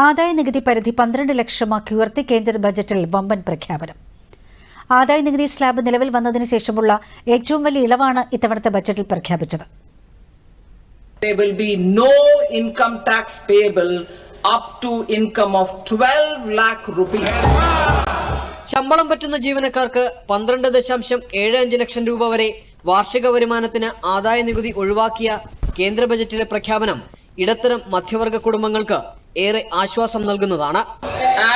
ആദായ നികുതി പരിധി 12 ലക്ഷമാക്കി ഉയർത്തി കേന്ദ്ര ബജറ്റിൽ വമ്പൻ പ്രഖ്യാപനം. ആദായ നികുതി സ്ലാബ് നിലവിൽ വന്നതിന് ശേഷമുള്ള ഏറ്റവും വലിയ ഇളവാണ് ഇത്തവണത്തെ ബജറ്റിൽ പ്രഖ്യാപിച്ചത്. There will be no income tax payable up to income of 12 lakh rupees. ശമ്പളം പറ്റുന്ന ജീവനക്കാർക്ക് 12.75 ലക്ഷം രൂപ വരെ വാർഷിക വരുമാനത്തിന് ആദായ നികുതി ഒഴിവാക്കിയ കേന്ദ്ര ബജറ്റിലെ പ്രഖ്യാപനം ഇടത്തരം മധ്യവർഗ കുടുംബങ്ങൾക്ക് ഏറെ ആശ്വാസം നൽകുന്നതാണ്.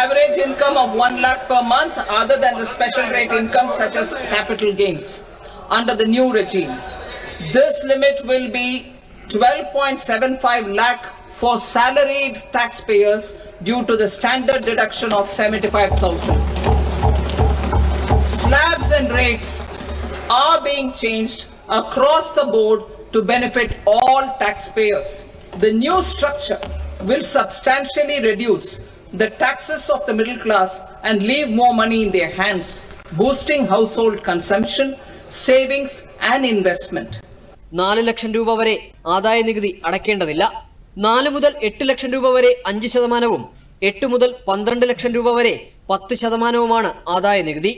Average income of 1 lakh per month other than the special rate income such as capital gains under the new regime. This limit will be 12.75 lakh for salaried taxpayers due to the standard deduction of 75,000. Slabs and rates are being changed across the board to benefit all taxpayers. The new structure will substantially reduce the taxes of the middle class and leave more money in their hands, boosting household consumption, savings and investment. 4 ലക്ഷം രൂപ വരെ ആദായ നികുതി അടയ്ക്കേണ്ടതില്ല. 4 മുതൽ 8 ലക്ഷം രൂപ വരെ 5%, 8 മുതൽ 12 ലക്ഷം രൂപ വരെ 10%മാണ് ആദായ നികുതി.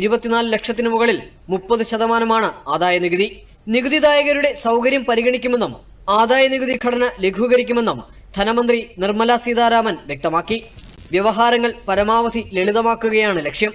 24 ലക്ഷത്തിന് മുകളിൽ 30%മാണ് ആദായ നികുതി. നികുതിദായകരുടെ സൗകര്യം പരിഗണിക്കുമെന്നും ആദായ നികുതി ഘടന ലഘൂകരിക്കുമെന്നും ധനമന്ത്രി നിർമ്മല സീതാരാമൻ വ്യക്തമാക്കി. വ്യവഹാരങ്ങൾ പരമാവധി ലളിതമാക്കുകയാണ് ലക്ഷ്യം.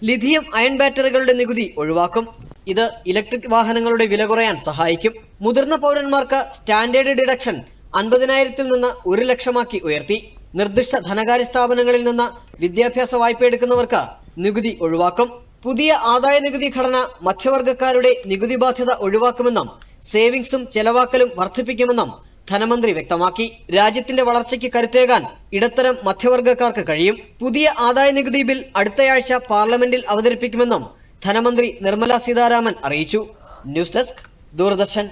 ലിഥിയം അയൺ ബാറ്ററികളുടെ നികുതി ഒഴിവാക്കും. ഇത് ഇലക്ട്രിക് വാഹനങ്ങളുടെ വില കുറയാൻ സഹായിക്കും. മുതിർന്ന പൗരന്മാർക്ക് സ്റ്റാൻഡേർഡ് ഡിഡക്ഷൻ 50,000-ൽ നിന്ന് 1 ലക്ഷമാക്കി ഉയർത്തി. നിർദ്ദിഷ്ട ധനകാര്യ സ്ഥാപനങ്ങളിൽ നിന്ന് വിദ്യാഭ്യാസ വായ്പ എടുക്കുന്നവർക്ക് നികുതി ഒഴിവാക്കും. പുതിയ ആദായ നികുതി ഘടന മധ്യവർഗക്കാരുടെ നികുതി ബാധ്യത ഒഴിവാക്കുമെന്നും സേവിങ്സും ചെലവാക്കലും വർദ്ധിപ്പിക്കുമെന്നും ധനമന്ത്രി വ്യക്തമാക്കി. രാജ്യത്തിന്റെ വളർച്ചയ്ക്ക് കരുത്തേകാൻ ഇടത്തരം മധ്യവർഗക്കാർക്ക് കഴിയും. പുതിയ ആദായ നികുതി ബിൽ അടുത്തയാഴ്ച പാർലമെന്റിൽ അവതരിപ്പിക്കുമെന്നും ധനമന്ത്രി നിർമ്മല സീതാരാമൻ അറിയിച്ചു. News desk, Doordarshan.